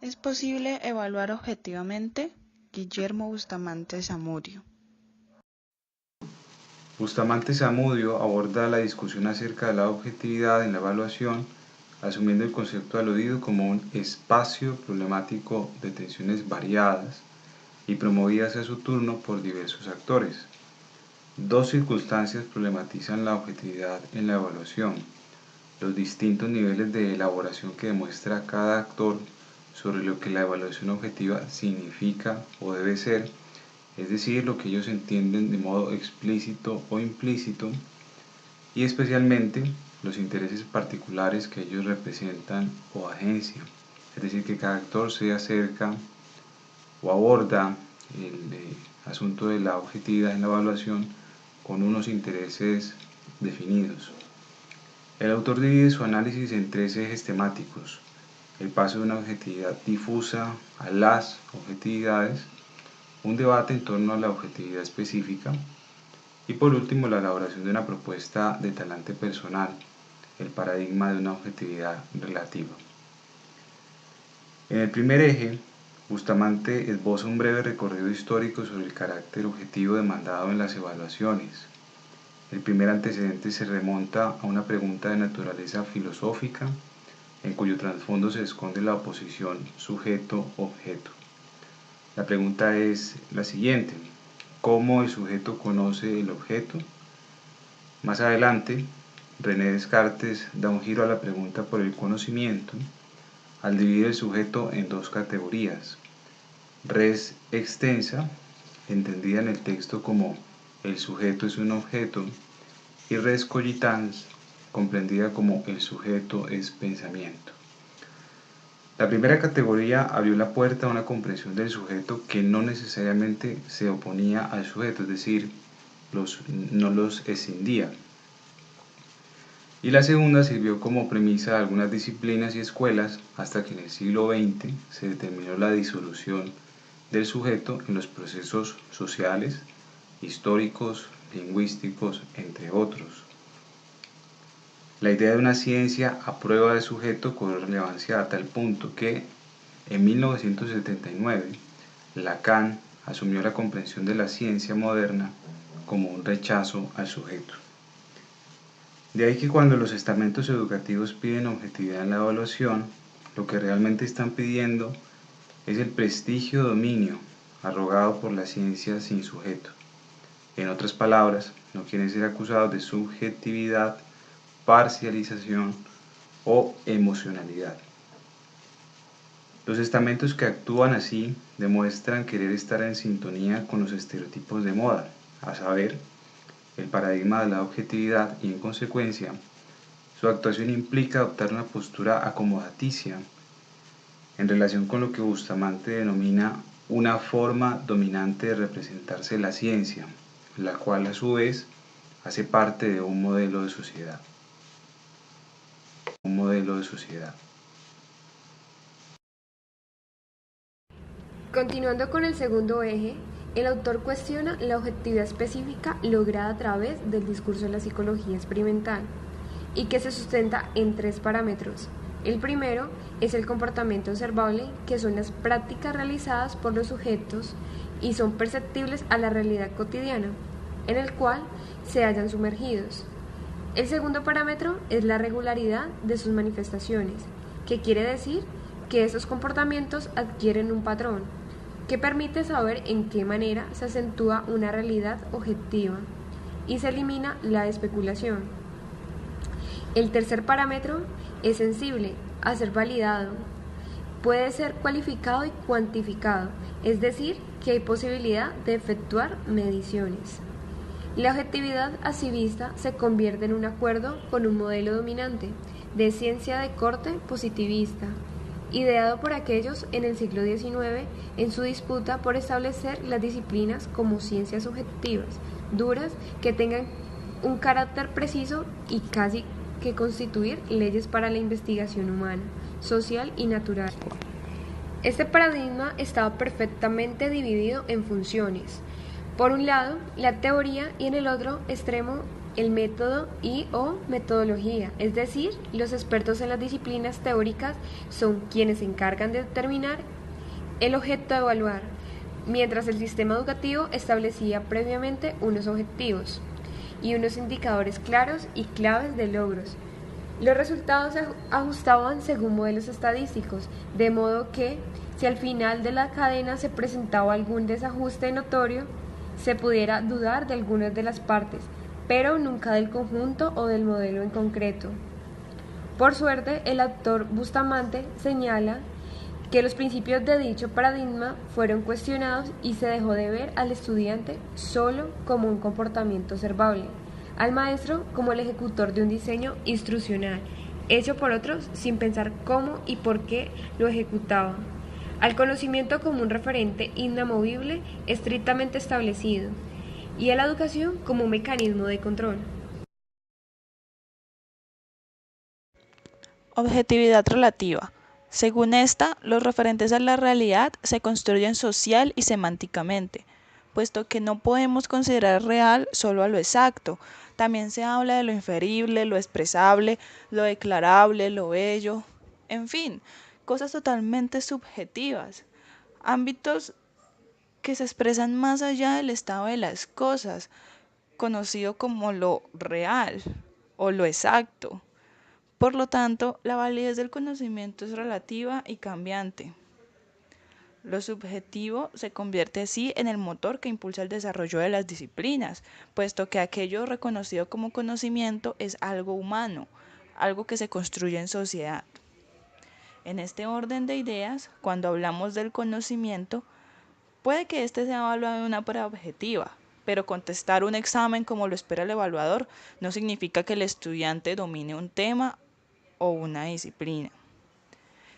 ¿Es posible evaluar objetivamente? Guillermo Bustamante Zamudio. Bustamante Zamudio aborda la discusión acerca de la objetividad en la evaluación, asumiendo el concepto aludido como un espacio problemático de tensiones variadas y promovidas a su turno por diversos actores. Dos circunstancias problematizan la objetividad en la evaluación: los distintos niveles de elaboración que demuestra cada actor sobre lo que la evaluación objetiva significa o debe ser, es decir, lo que ellos entienden de modo explícito o implícito, y especialmente los intereses particulares que ellos representan o agencian, es decir, que cada actor se acerca o aborda el asunto de la objetividad en la evaluación con unos intereses definidos. El autor divide su análisis en tres ejes temáticos: el paso de una objetividad difusa a las objetividades, un debate en torno a la objetividad específica y por último la elaboración de una propuesta de talante personal, el paradigma de una objetividad relativa. En el primer eje, Bustamante esboza un breve recorrido histórico sobre el carácter objetivo demandado en las evaluaciones. El primer antecedente se remonta a una pregunta de naturaleza filosófica, en cuyo trasfondo se esconde la oposición sujeto-objeto. La pregunta es la siguiente: ¿cómo el sujeto conoce el objeto? Más adelante, René Descartes da un giro a la pregunta por el conocimiento al dividir el sujeto en dos categorías: res extensa, entendida en el texto como el sujeto es un objeto, y res cogitans, comprendida como el sujeto es pensamiento. La primera categoría abrió la puerta a una comprensión del sujeto que no necesariamente se oponía al sujeto, es decir, no los escindía. Y la segunda sirvió como premisa de algunas disciplinas y escuelas hasta que en el siglo XX se determinó la disolución del sujeto en los procesos sociales, históricos, lingüísticos, entre otros. La idea de una ciencia a prueba de sujeto cobró relevancia a tal punto que en 1979 Lacan asumió la comprensión de la ciencia moderna como un rechazo al sujeto. De ahí que cuando los estamentos educativos piden objetividad en la evaluación, lo que realmente están pidiendo es el prestigio dominio arrogado por la ciencia sin sujeto. En otras palabras, no quieren ser acusados de subjetividad, parcialización o emocionalidad. Los estamentos que actúan así demuestran querer estar en sintonía con los estereotipos de moda, a saber, el paradigma de la objetividad, y en consecuencia, su actuación implica adoptar una postura acomodaticia en relación con lo que Bustamante denomina una forma dominante de representarse la ciencia, la cual a su vez hace parte de un modelo de sociedad. Continuando con el segundo eje, el autor cuestiona la objetividad específica lograda a través del discurso de la psicología experimental y que se sustenta en tres parámetros. El primero es el comportamiento observable, que son las prácticas realizadas por los sujetos y son perceptibles a la realidad cotidiana, en el cual se hallan sumergidos. El segundo parámetro es la regularidad de sus manifestaciones, que quiere decir que esos comportamientos adquieren un patrón, que permite saber en qué manera se acentúa una realidad objetiva y se elimina la especulación. El tercer parámetro es sensible a ser validado. Puede ser cualificado y cuantificado, es decir, que hay posibilidad de efectuar mediciones. La objetividad así vista se convierte en un acuerdo con un modelo dominante de ciencia de corte positivista, ideado por aquellos en el siglo XIX en su disputa por establecer las disciplinas como ciencias objetivas, duras, que tengan un carácter preciso y casi que constituir leyes para la investigación humana, social y natural. Este paradigma estaba perfectamente dividido en funciones. Por un lado, la teoría, y en el otro extremo, el método y o metodología, es decir, los expertos en las disciplinas teóricas son quienes se encargan de determinar el objeto a evaluar, mientras el sistema educativo establecía previamente unos objetivos y unos indicadores claros y claves de logros. Los resultados se ajustaban según modelos estadísticos, de modo que, si al final de la cadena se presentaba algún desajuste notorio, se pudiera dudar de algunas de las partes, pero nunca del conjunto o del modelo en concreto. Por suerte, el autor Bustamante señala que los principios de dicho paradigma fueron cuestionados y se dejó de ver al estudiante solo como un comportamiento observable, al maestro como el ejecutor de un diseño instruccional, hecho por otros sin pensar cómo y por qué lo ejecutaba, al conocimiento como un referente inamovible estrictamente establecido, y a la educación como un mecanismo de control. Objetividad relativa. Según esta, los referentes a la realidad se construyen social y semánticamente, puesto que no podemos considerar real solo a lo exacto. También se habla de lo inferible, lo expresable, lo declarable, lo bello, en fin, cosas totalmente subjetivas, ámbitos que se expresan más allá del estado de las cosas, conocido como lo real o lo exacto. Por lo tanto, la validez del conocimiento es relativa y cambiante. Lo subjetivo se convierte así en el motor que impulsa el desarrollo de las disciplinas, puesto que aquello reconocido como conocimiento es algo humano, algo que se construye en sociedad. En este orden de ideas, cuando hablamos del conocimiento, puede que éste sea evaluado de una prueba objetiva, pero contestar un examen como lo espera el evaluador no significa que el estudiante domine un tema o una disciplina.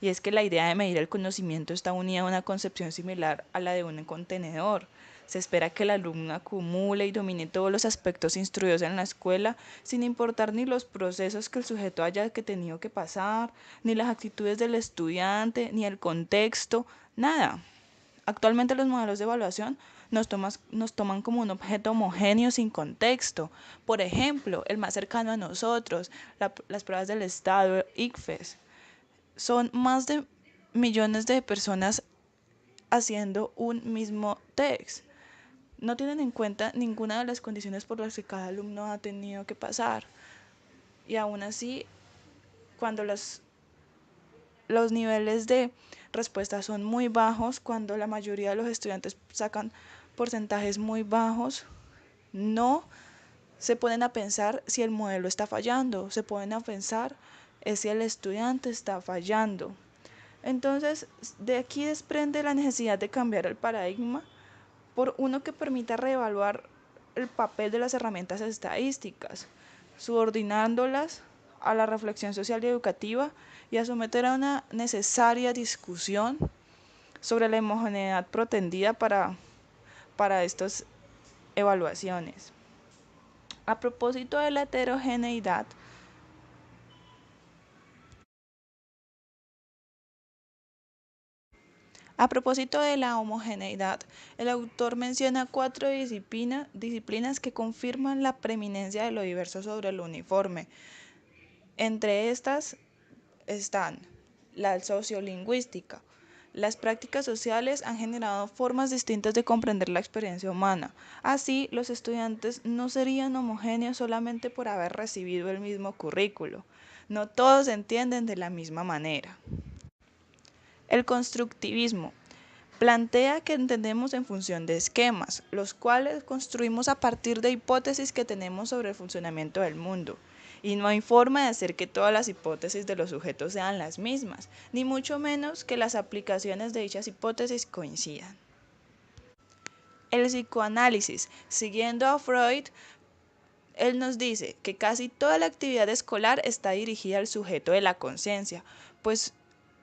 Y es que la idea de medir el conocimiento está unida a una concepción similar a la de un contenedor. Se espera que el alumno acumule y domine todos los aspectos instruidos en la escuela, sin importar ni los procesos que el sujeto haya tenido que pasar, ni las actitudes del estudiante, ni el contexto, nada. Actualmente los modelos de evaluación nos toman como un objeto homogéneo sin contexto. Por ejemplo, el más cercano a nosotros, las pruebas del Estado, ICFES. Son más de millones de personas haciendo un mismo test. No tienen en cuenta ninguna de las condiciones por las que cada alumno ha tenido que pasar. Y aún así, cuando los niveles de respuesta son muy bajos, cuando la mayoría de los estudiantes sacan porcentajes muy bajos, no se ponen a pensar si el modelo está fallando, se ponen a pensar si el estudiante está fallando. Entonces, de aquí desprende la necesidad de cambiar el paradigma por uno que permita reevaluar el papel de las herramientas estadísticas, subordinándolas a la reflexión social y educativa y a someter a una necesaria discusión sobre la homogeneidad pretendida para estas evaluaciones. A propósito de la heterogeneidad, A propósito de la homogeneidad, el autor menciona 4 disciplinas que confirman la preeminencia de lo diverso sobre lo uniforme. Entre estas están la sociolingüística. Las prácticas sociales han generado formas distintas de comprender la experiencia humana. Así, los estudiantes no serían homogéneos solamente por haber recibido el mismo currículo. No todos entienden de la misma manera. El constructivismo plantea que entendemos en función de esquemas, los cuales construimos a partir de hipótesis que tenemos sobre el funcionamiento del mundo. Y no hay forma de hacer que todas las hipótesis de los sujetos sean las mismas, ni mucho menos que las aplicaciones de dichas hipótesis coincidan. El psicoanálisis, siguiendo a Freud, él nos dice que casi toda la actividad escolar está dirigida al sujeto de la conciencia, pues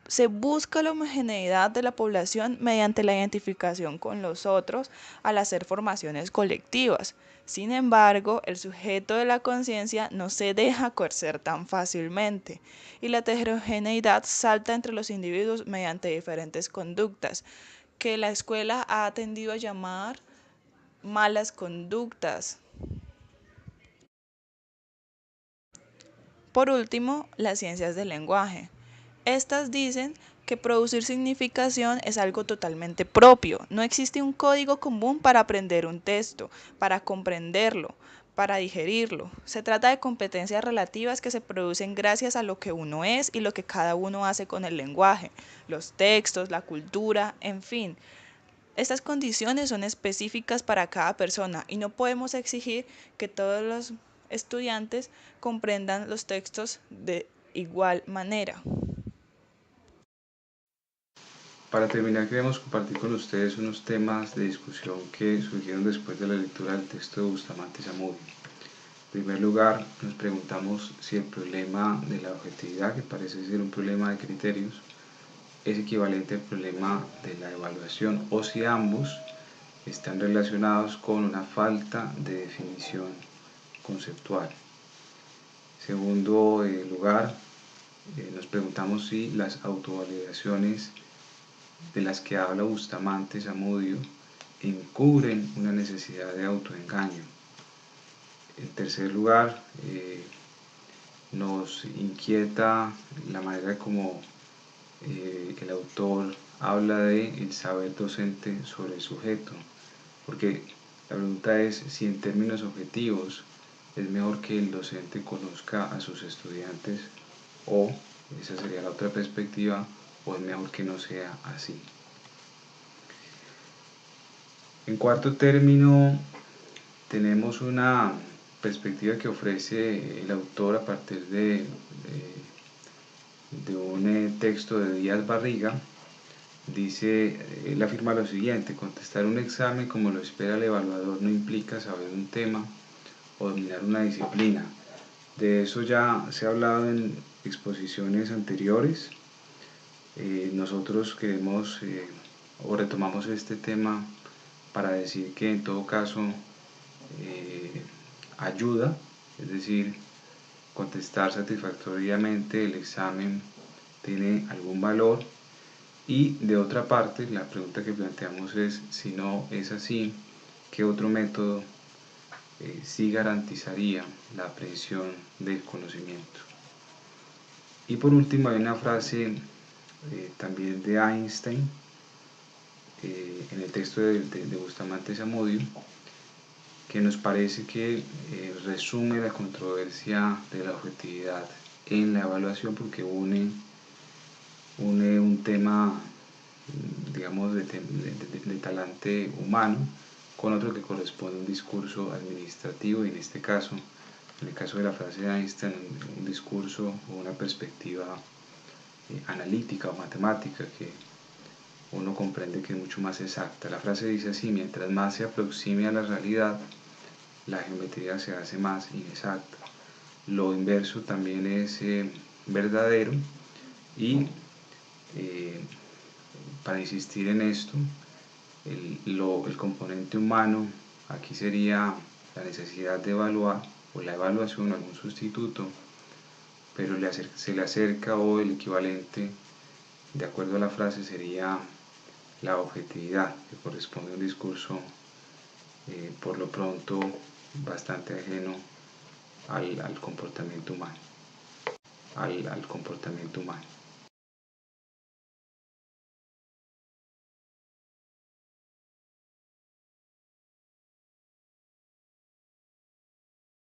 se busca la homogeneidad de la población mediante la identificación con los otros al hacer formaciones colectivas. Sin embargo, el sujeto de la conciencia no se deja coercer tan fácilmente y la heterogeneidad salta entre los individuos mediante diferentes conductas que la escuela ha tendido a llamar malas conductas. Por último, las ciencias del lenguaje. Estas dicen que producir significación es algo totalmente propio. No existe un código común para aprender un texto, para comprenderlo, para digerirlo. Se trata de competencias relativas que se producen gracias a lo que uno es y lo que cada uno hace con el lenguaje, los textos, la cultura, en fin. Estas condiciones son específicas para cada persona y no podemos exigir que todos los estudiantes comprendan los textos de igual manera. Para terminar, queremos compartir con ustedes unos temas de discusión que surgieron después de la lectura del texto de Bustamante y Zamudio. En primer lugar, nos preguntamos si el problema de la objetividad, que parece ser un problema de criterios, es equivalente al problema de la evaluación o si ambos están relacionados con una falta de definición conceptual. En segundo lugar, nos preguntamos si las autovalidaciones de las que habla Bustamante y Zamudio encubren una necesidad de autoengaño. En tercer lugar, nos inquieta la manera como el autor habla de el saber docente sobre el sujeto, porque la pregunta es si en términos objetivos es mejor que el docente conozca a sus estudiantes o, esa sería la otra perspectiva, o es mejor que no sea así. En cuarto término, tenemos una perspectiva que ofrece el autor a partir de un texto de Díaz Barriga. Dice, él afirma lo siguiente: contestar un examen como lo espera el evaluador no implica saber un tema o dominar una disciplina. De eso ya se ha hablado en exposiciones anteriores. Nosotros queremos o retomamos este tema para decir que en todo caso ayuda, es decir, contestar satisfactoriamente el examen tiene algún valor. Y de otra parte, la pregunta que planteamos es, si no es así, ¿qué otro método sí garantizaría la aprehensión del conocimiento? Y por último, hay una frase también de Einstein en el texto de Bustamante y Zamudio, que nos parece que resume la controversia de la objetividad en la evaluación, porque une un tema, digamos, de talante humano con otro que corresponde a un discurso administrativo, y en este caso, en el caso de la frase de Einstein, un discurso o una perspectiva analítica o matemática que uno comprende que es mucho más exacta. La frase dice así: mientras más se aproxime a la realidad, la geometría se hace más inexacta. Lo inverso también es verdadero, y para insistir en esto, el componente humano aquí sería la necesidad de evaluar, o la evaluación o algún sustituto, pero se le acerca, o el equivalente, de acuerdo a la frase, sería la objetividad, que corresponde a un discurso por lo pronto bastante ajeno al comportamiento humano.